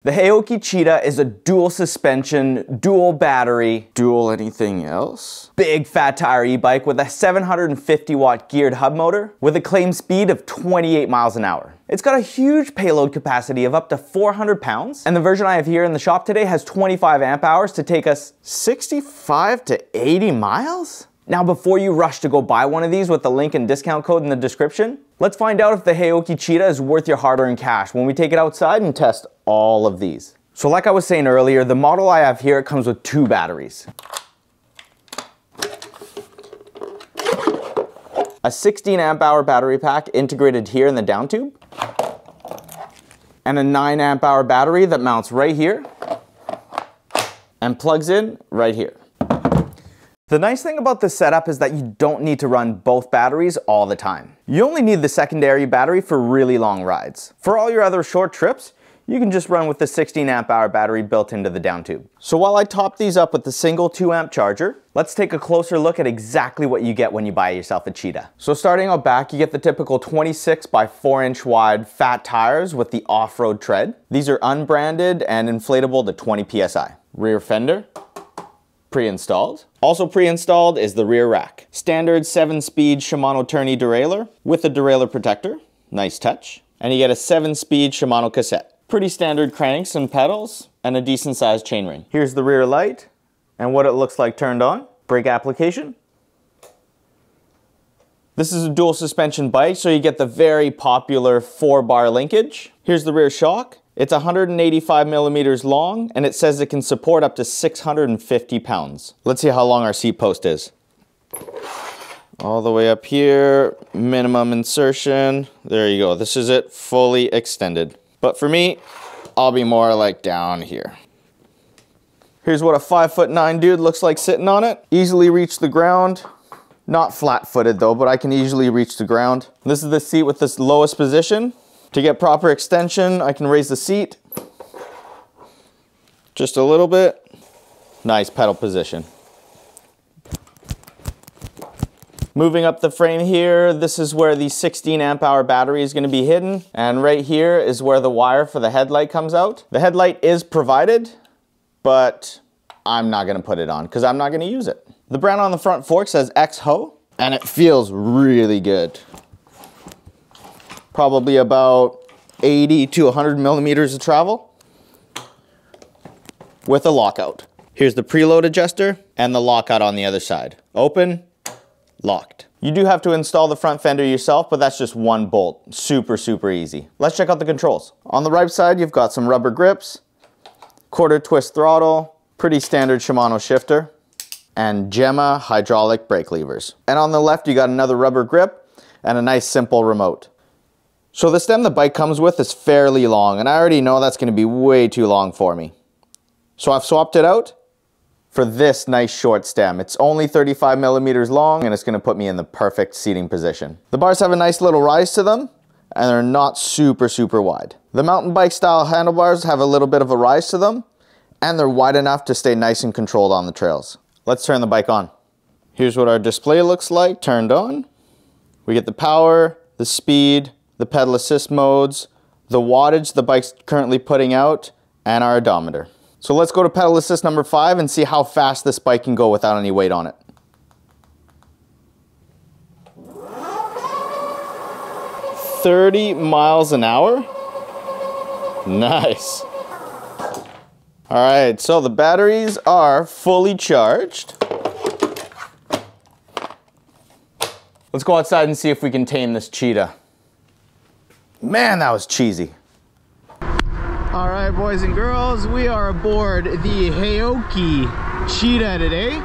The Haoqi Cheetah is a dual suspension, dual battery, dual anything else? Big fat tire e-bike with a 750 watt geared hub motor with a claimed speed of 28 miles an hour. It's got a huge payload capacity of up to 400 pounds, and the version I have here in the shop today has 25 amp hours to take us 65 to 80 miles? Now before you rush to go buy one of these with the link and discount code in the description, let's find out if the Haoqi Cheetah is worth your hard-earned cash when we take it outside and test all of these. So like I was saying earlier, the model I have here, it comes with 2 batteries. A 16 amp hour battery pack integrated here in the down tube, and a 9 amp hour battery that mounts right here and plugs in right here. The nice thing about this setup is that you don't need to run both batteries all the time. You only need the secondary battery for really long rides. For all your other short trips, you can just run with the 16 amp hour battery built into the down tube. So while I top these up with the single 2 amp charger, let's take a closer look at exactly what you get when you buy yourself a Cheetah. So starting out back, you get the typical 26 by 4 inch wide fat tires with the off-road tread. These are unbranded and inflatable to 20 PSI. Rear fender, pre-installed. Also pre-installed is the rear rack. Standard 7-speed Shimano tourney derailleur with a derailleur protector. Nice touch. And you get a 7-speed Shimano cassette. Pretty standard cranks and pedals and a decent sized chainring. Here's the rear light and what it looks like turned on. Brake application. This is a dual suspension bike, so you get the very popular 4-bar linkage. Here's the rear shock. It's 185 millimeters long, and it says it can support up to 650 pounds. Let's see how long our seat post is. All the way up here, minimum insertion. There you go, this is it, fully extended. But for me, I'll be more like down here. Here's what a 5'9" dude looks like sitting on it. Easily reach the ground. Not flat-footed though, but I can easily reach the ground. This is the seat with this lowest position. To get proper extension, I can raise the seat just a little bit. Nice pedal position. Moving up the frame here, this is where the 16 amp hour battery is going to be hidden. And right here is where the wire for the headlight comes out. The headlight is provided, but I'm not going to put it on because I'm not going to use it. The brand on the front fork says X-Ho, and it feels really good. Probably about 80 to 100 millimeters of travel with a lockout. Here's the preload adjuster and the lockout on the other side. Open, locked. You do have to install the front fender yourself, but that's just one bolt. Super, super easy. Let's check out the controls. On the right side, you've got some rubber grips, quarter twist throttle, pretty standard Shimano shifter, and Gemma hydraulic brake levers. And on the left, you got another rubber grip and a nice simple remote. So the stem the bike comes with is fairly long, and I already know that's going to be way too long for me. So I've swapped it out for this nice short stem. It's only 35 millimeters long, and it's going to put me in the perfect seating position. The bars have a nice little rise to them, and they're not super, super wide. The mountain bike style handlebars have a little bit of a rise to them, and they're wide enough to stay nice and controlled on the trails. Let's turn the bike on. Here's what our display looks like turned on. We get the power, the speed, the pedal assist modes, the wattage the bike's currently putting out, and our odometer. So let's go to pedal assist number 5 and see how fast this bike can go without any weight on it. "30 miles an hour? Nice. All right, so the batteries are fully charged. Let's go outside and see if we can tame this Cheetah. Man, that was cheesy. All right, boys and girls, we are aboard the Haoqi Cheetah today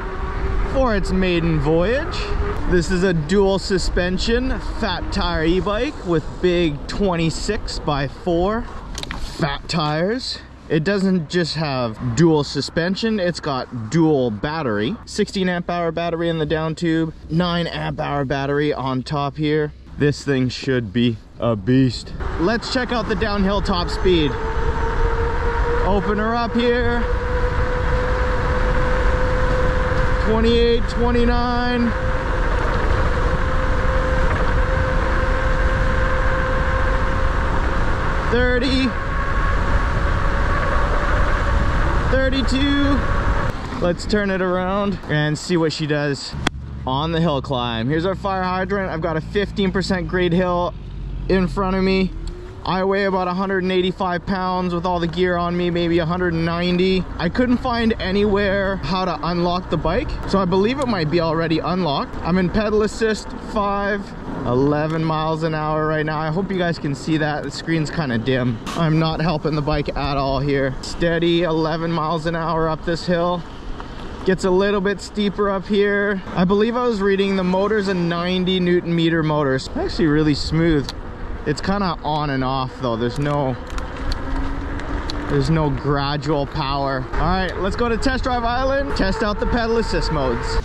for its maiden voyage. This is a dual suspension fat tire e-bike with big 26 by 4 fat tires. It doesn't just have dual suspension, it's got dual battery. 16 amp hour battery in the down tube, 9 amp hour battery on top here. This thing should be a beast. Let's check out the downhill top speed. Open her up here. 28, 29. 30. 32. Let's turn it around and see what she does on the hill climb. Here's our fire hydrant. I've got a 15% grade hill in front of me. I weigh about 185 pounds with all the gear on me, maybe 190. I couldn't find anywhere how to unlock the bike, so I believe it might be already unlocked. I'm in pedal assist 5, 11 miles an hour right now. I hope you guys can see that. The screen's kind of dim. I'm not helping the bike at all here. Steady 11 miles an hour up this hill. Gets a little bit steeper up here. I believe I was reading the motor's a 90 Newton meter motor. It's actually really smooth. It's kind of on and off though. There's no gradual power. All right, let's go to test drive island, test out the pedal assist modes.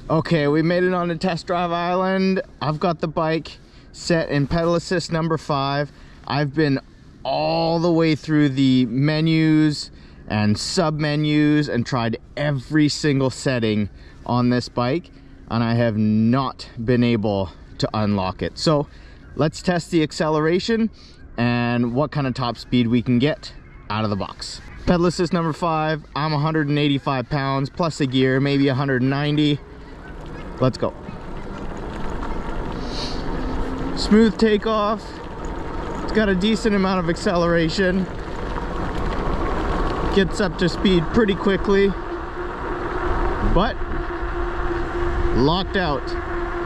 Okay, we made it on the test drive island. I've got the bike set in pedal assist number 5. I've been all the way through the menus and sub menus and tried every single setting on this bike, and I have not been able to unlock it. So let's test the acceleration and what kind of top speed we can get out of the box. Pedal assist number 5. I'm 185 pounds plus the gear, maybe 190. Let's go. Smooth takeoff. It's got a decent amount of acceleration. Gets up to speed pretty quickly, but locked out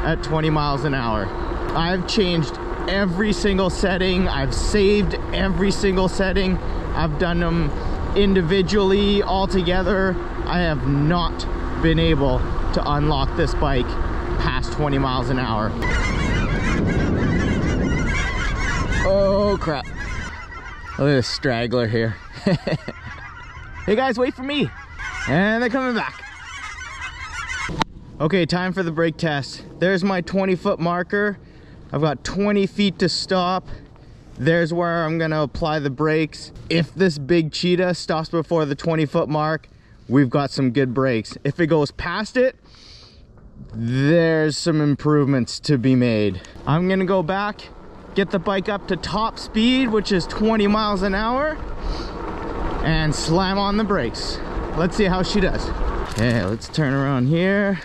at 20 miles an hour. I've changed every single setting. I've saved every single setting. I've done them individually, all together. I have not been able to unlock this bike past 20 miles an hour. Oh crap. Look at this straggler here. Hey guys, wait for me. And they're coming back. Okay, time for the brake test. There's my 20-foot marker. I've got 20 feet to stop. There's where I'm gonna apply the brakes. If this big Cheetah stops before the 20-foot mark, we've got some good brakes. If it goes past it, there's some improvements to be made. I'm gonna go back, get the bike up to top speed, which is 20 miles an hour, and slam on the brakes. Let's see how she does. Okay, let's turn around here.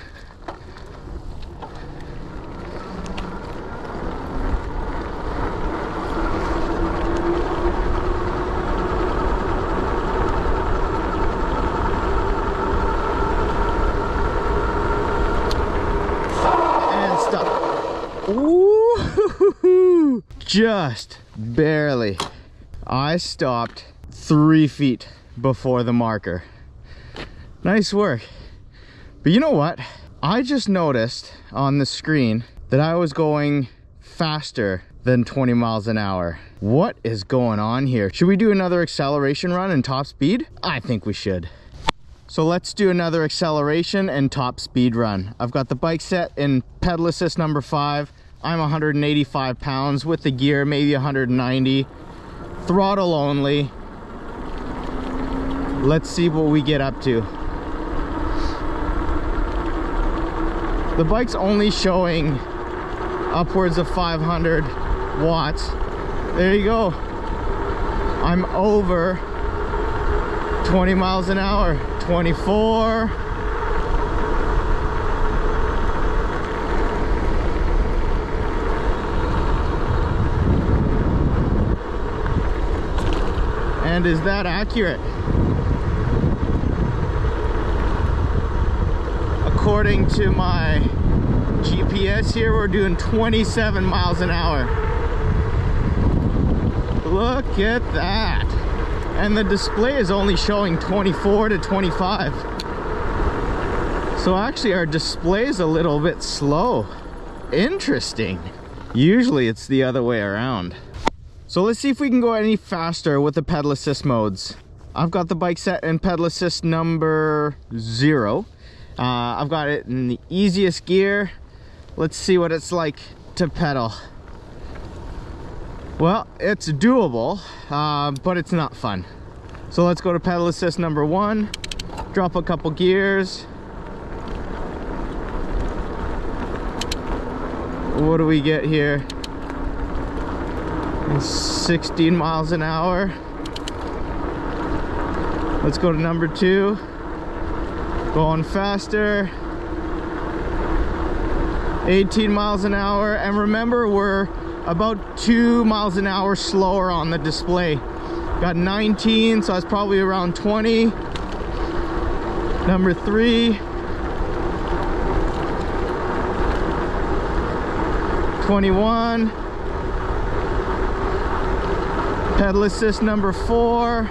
And stop. Ooh, just barely. I stopped 3 feet before the marker. Nice work. But you know what? I just noticed on the screen that I was going faster than 20 miles an hour. What is going on here? Should we do another acceleration run and top speed? I think we should. So let's do another acceleration and top speed run. I've got the bike set in pedal assist number 5. I'm 185 pounds with the gear, maybe 190. Throttle only. Let's see what we get up to. The bike's only showing upwards of 500 watts. There you go. I'm over 20 miles an hour. 24. And is that accurate? According to my GPS here, we're doing 27 miles an hour. Look at that. And the display is only showing 24 to 25. So actually our display is a little bit slow. Interesting. Usually it's the other way around. So let's see if we can go any faster with the pedal assist modes. I've got the bike set in pedal assist number 0. I've got it in the easiest gear. Let's see what it's like to pedal. Well, it's doable, but it's not fun. So let's go to pedal assist number 1, drop a couple gears. What do we get here? 16 miles an hour. Let's go to number 2. Going faster. 18 miles an hour. And remember, we're about 2 miles an hour slower on the display. Got 19, so that's probably around 20. Number 3. 21. Pedal assist number 4.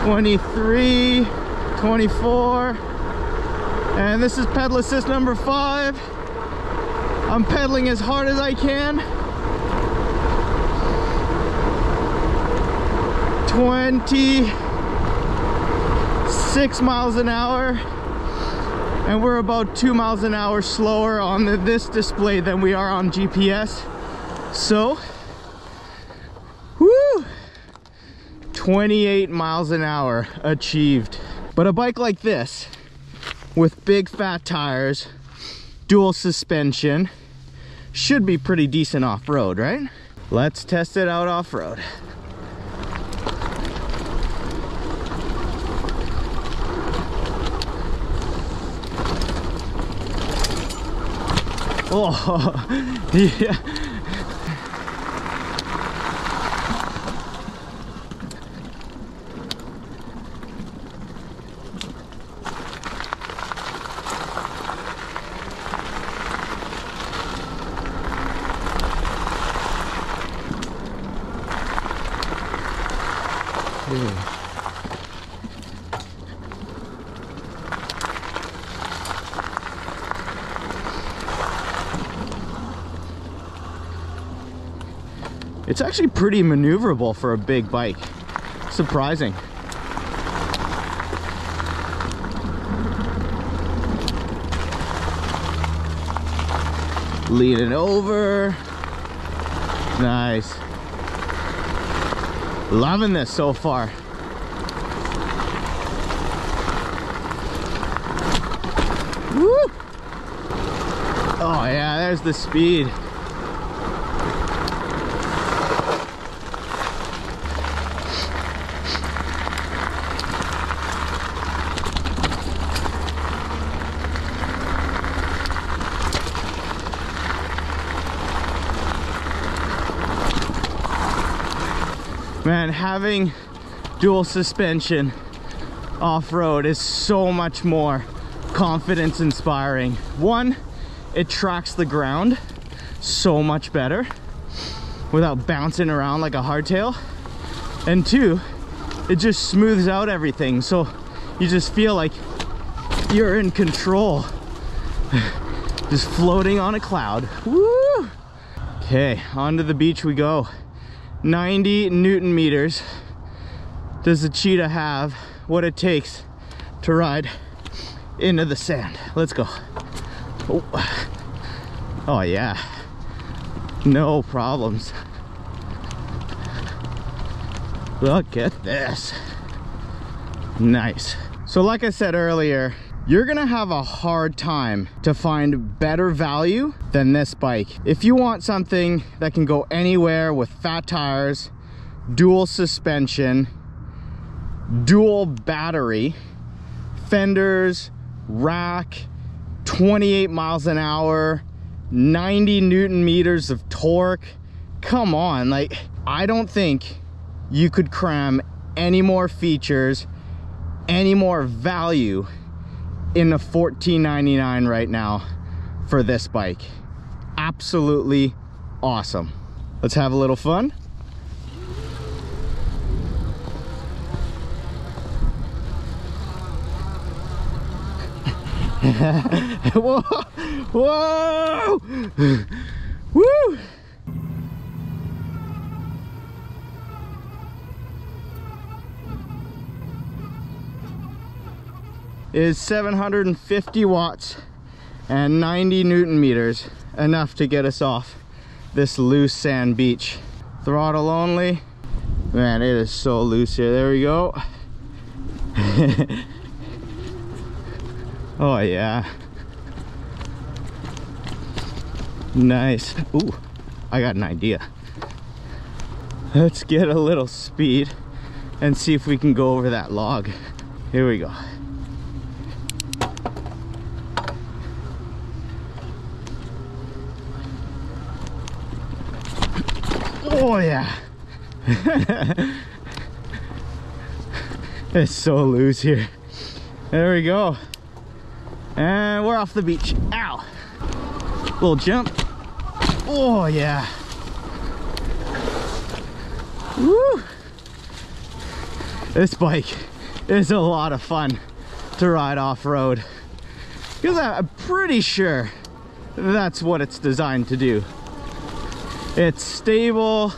23. 24. And this is pedal assist number 5. I'm pedaling as hard as I can. 26 miles an hour. And we're about 2 miles an hour slower on this display than we are on GPS. So, woo! 28 miles an hour achieved. But a bike like this, with big fat tires, dual suspension, should be pretty decent off-road, right? Let's test it out off-road. Oh, yeah. It's actually pretty maneuverable for a big bike. Surprising. Leaning over. Nice. Loving this so far. Woo! Oh yeah, there's the speed. Man, having dual suspension off-road is so much more confidence inspiring. One, it tracks the ground so much better without bouncing around like a hardtail. And two, it just smooths out everything, so you just feel like you're in control. Just floating on a cloud. Woo! Okay, onto the beach we go. 90 Newton meters does the Cheetah have what it takes to ride into the sand. Let's go. Oh yeah, no problems. Look at this. Nice. So like I said earlier, you're gonna have a hard time to find better value than this bike. If you want something that can go anywhere with fat tires, dual suspension, dual battery, fenders, rack, 28 miles an hour, 90 Newton meters of torque, come on, like, I don't think you could cram any more features, any more value in the $14.99 right now for this bike. Absolutely awesome. Let's have a little fun. Whoa! Whoa! Woo! Is 750 watts and 90 Newton meters, enough to get us off this loose sand beach. Throttle only. Man, it is so loose here. There we go. Oh yeah. Nice. Ooh, I got an idea. Let's get a little speed and see if we can go over that log. Here we go. Oh yeah. It's so loose here. There we go. And we're off the beach. Ow. Little jump. Oh yeah. Woo. This bike is a lot of fun to ride off-road, because I'm pretty sure that's what it's designed to do. It's stable,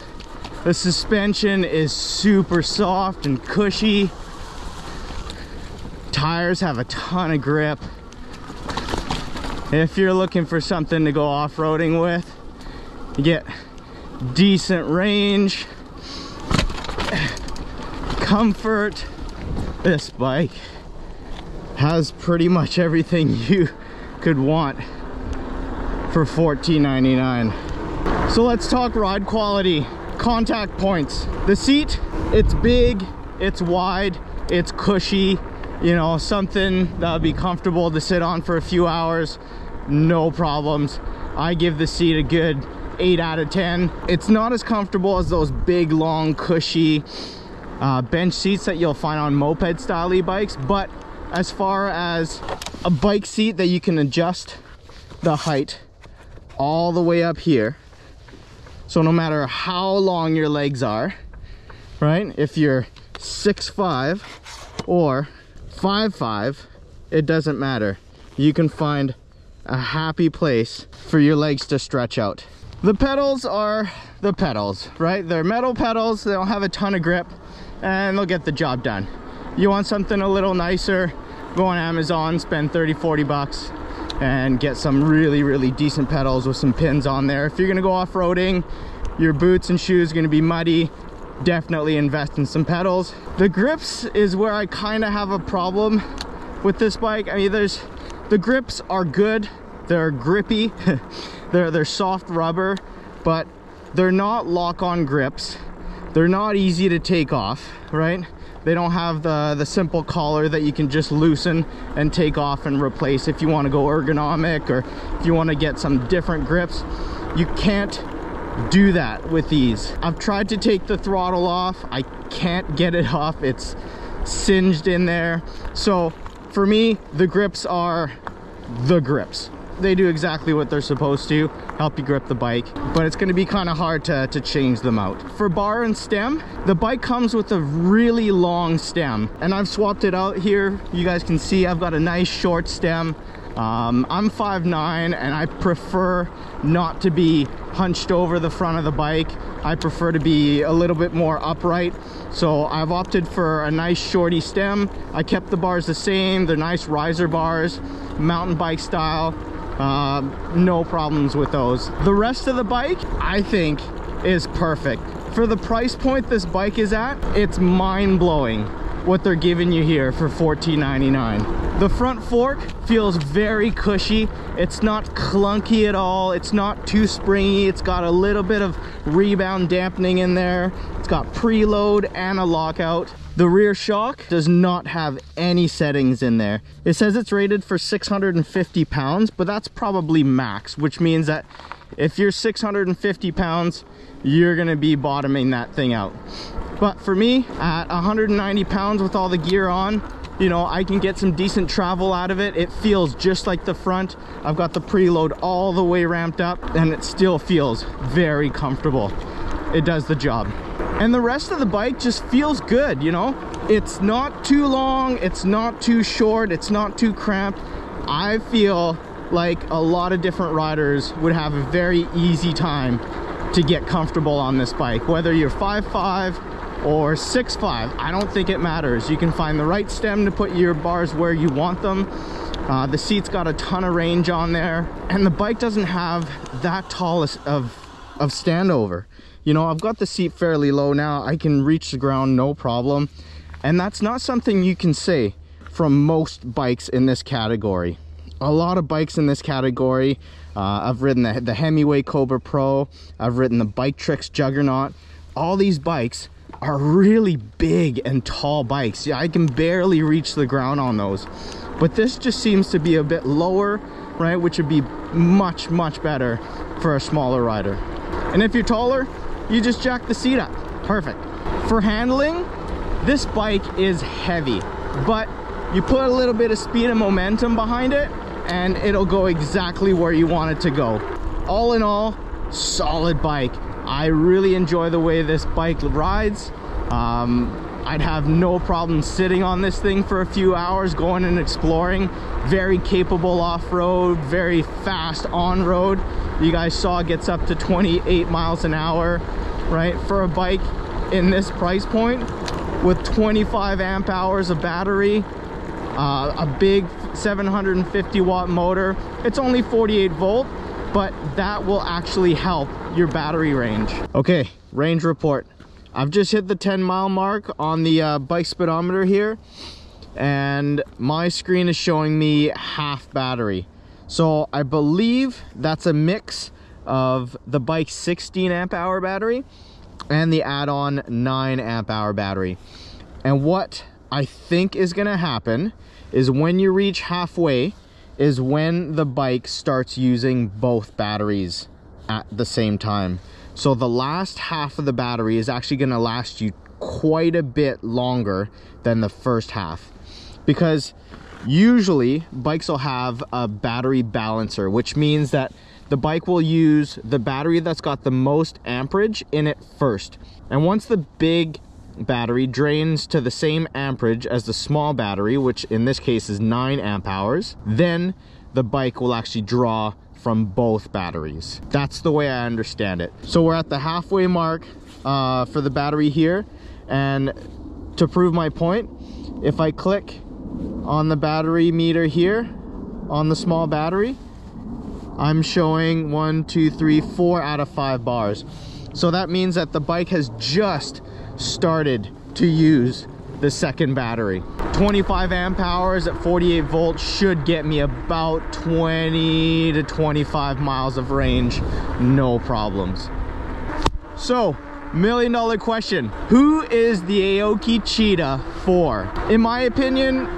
the suspension is super soft and cushy, tires have a ton of grip. If you're looking for something to go off-roading with, you get decent range, comfort. This bike has pretty much everything you could want for $14.99. So let's talk ride quality. Contact points. The seat, it's big, it's wide, it's cushy, you know, something that would be comfortable to sit on for a few hours, no problems. I give the seat a good 8 out of 10. It's not as comfortable as those big, long, cushy bench seats that you'll find on moped-style e-bikes, but as far as a bike seat that you can adjust the height all the way up here, so no matter how long your legs are, right? If you're 6'5" or 5'5", it doesn't matter. You can find a happy place for your legs to stretch out. The pedals are the pedals, right? They're metal pedals, they don't have a ton of grip, and they'll get the job done. You want something a little nicer, go on Amazon, spend 30-40 bucks and get some really decent pedals with some pins on there. If you're gonna go off-roading, your boots and shoes are gonna be muddy, definitely invest in some pedals. The grips is where I kind of have a problem with this bike. I mean, the grips are good, they're grippy, they're soft rubber, but they're not lock-on grips. They're not easy to take off, right? They don't have the simple collar that you can just loosen and take off and replace if you want to go ergonomic, or if you want to get some different grips. You can't do that with these. I've tried to take the throttle off, I can't get it off, it's singed in there. So for me, the grips are the grips. They do exactly what they're supposed to, help you grip the bike, but it's going to be kind of hard to change them out. For bar and stem, the bike comes with a really long stem, and I've swapped it out here. You guys can see I've got a nice short stem. I'm 5'9", and I prefer not to be hunched over the front of the bike. I prefer to be a little bit more upright, so I've opted for a nice shorty stem. I kept the bars the same, they're nice riser bars, mountain bike style. No problems with those. The rest of the bike, I think, is perfect. For the price point this bike is at, it's mind-blowing what they're giving you here for $14.99. The front fork feels very cushy. It's not clunky at all. It's not too springy. It's got a little bit of rebound dampening in there. It's got preload and a lockout. The rear shock does not have any settings in there. It says it's rated for 650 pounds, but that's probably max, which means that if you're 650 pounds, you're gonna be bottoming that thing out. But for me, at 190 pounds with all the gear on, you know, I can get some decent travel out of it. It feels just like the front. I've got the preload all the way ramped up, and it still feels very comfortable. It does the job. And the rest of the bike just feels good, you know? It's not too long, it's not too short, it's not too cramped. I feel like a lot of different riders would have a very easy time to get comfortable on this bike. Whether you're 5'5", or 6'5", I don't think it matters. You can find the right stem to put your bars where you want them. The seat's got a ton of range on there, and the bike doesn't have that tall of standover. You know, I've got the seat fairly low now. I can reach the ground no problem, and that's not something you can say from most bikes in this category. A lot of bikes in this category, I've ridden the Himiway Cobra Pro, I've ridden the Bike Tricks Juggernaut. all these bikes are really big and tall bikes. Yeah, I can barely reach the ground on those. But this just seems to be a bit lower, right? Which would be much, much better for a smaller rider. And if you're taller, you just jack the seat up. Perfect. For handling, this bike is heavy, but you put a little bit of speed and momentum behind it, and it'll go exactly where you want it to go. All in all, solid bike. I really enjoy the way this bike rides. I'd have no problem sitting on this thing for a few hours, going and exploring. Very capable off-road, very fast on-road. You guys saw it gets up to 28 miles an hour, right? For a bike in this price point with 25 amp hours of battery, a big 750 watt motor. It's only 48 volt, but that will actually help your battery range. Okay, range report. I've just hit the 10-mile mark on the bike speedometer here, and my screen is showing me half battery. So I believe that's a mix of the bike's 16 amp hour battery and the add-on 9 amp hour battery. And what I think is gonna happen is when you reach halfway is when the bike starts using both batteries at the same time. So the last half of the battery is actually going to last you quite a bit longer than the first half, because usually bikes will have a battery balancer, which means that the bike will use the battery that's got the most amperage in it first. And once the big battery drains to the same amperage as the small battery, which in this case is 9 amp hours, then the bike will actually draw from both batteries. That's the way I understand it. So we're at the halfway mark for the battery here, and to prove my point, if I click on the battery meter here on the small battery, I'm showing 1, 2, 3, 4 out of 5 bars. So that means that the bike has just started to use the second battery. 25 amp hours at 48 volts should get me about 20 to 25 miles of range, no problems. So, $1 million question, who is the Haoqi Cheetah for? In my opinion,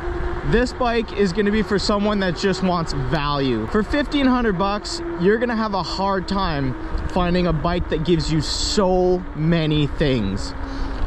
this bike is going to be for someone that just wants value. For 1,500 bucks, you're going to have a hard time finding a bike that gives you so many things.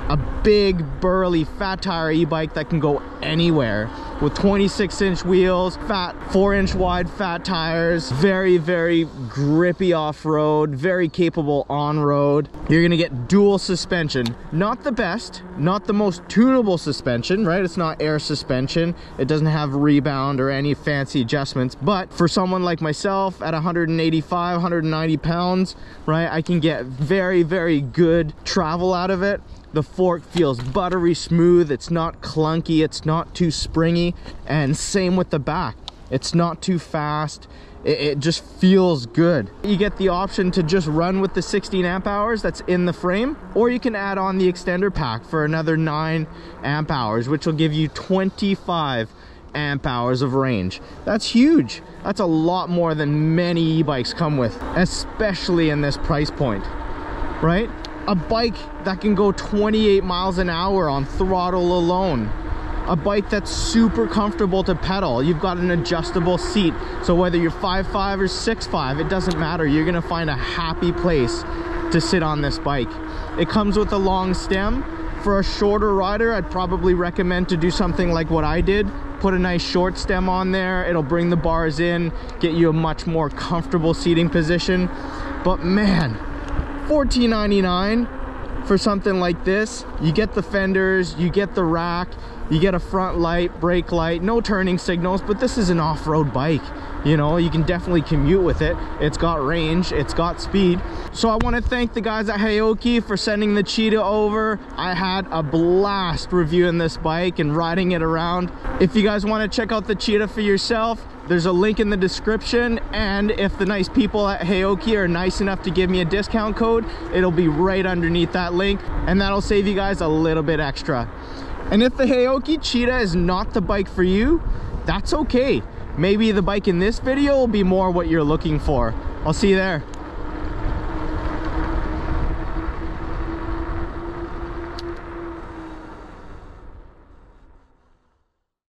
A big, burly, fat tire e-bike that can go anywhere with 26-inch wheels, fat 4-inch wide fat tires, very, very grippy off-road, very capable on-road. You're gonna get dual suspension. Not the best, not the most tunable suspension, right? It's not air suspension. It doesn't have rebound or any fancy adjustments, but for someone like myself at 185, 190 pounds, right, I can get very, very good travel out of it. The fork feels buttery smooth, it's not clunky, it's not too springy, and same with the back. It's not too fast, it just feels good. You get the option to just run with the 16 amp hours that's in the frame, or you can add on the extender pack for another 9 amp hours, which will give you 25 amp hours of range. That's huge. That's a lot more than many e-bikes come with, especially in this price point, right? A bike that can go 28 miles an hour on throttle alone. A bike that's super comfortable to pedal. You've got an adjustable seat, so whether you're 5'5" or 6'5", it doesn't matter. You're gonna find a happy place to sit on this bike. It comes with a long stem. For a shorter rider, I'd probably recommend to do something like what I did. Put a nice short stem on there. It'll bring the bars in, get you a much more comfortable seating position. But man, $14.99 for something like this. You get the fenders, you get the rack, you get a front light, brake light, no turning signals, but this is an off-road bike. You know, you can definitely commute with it. It's got range, it's got speed. So I want to thank the guys at Haoqi for sending the Cheetah over. I had a blast reviewing this bike and riding it around. If you guys want to check out the Cheetah for yourself, there's a link in the description, and if the nice people at Haoqi are nice enough to give me a discount code, it'll be right underneath that link, and that'll save you guys a little bit extra. And if the Haoqi Cheetah is not the bike for you, that's okay. Maybe the bike in this video will be more what you're looking for. I'll see you there.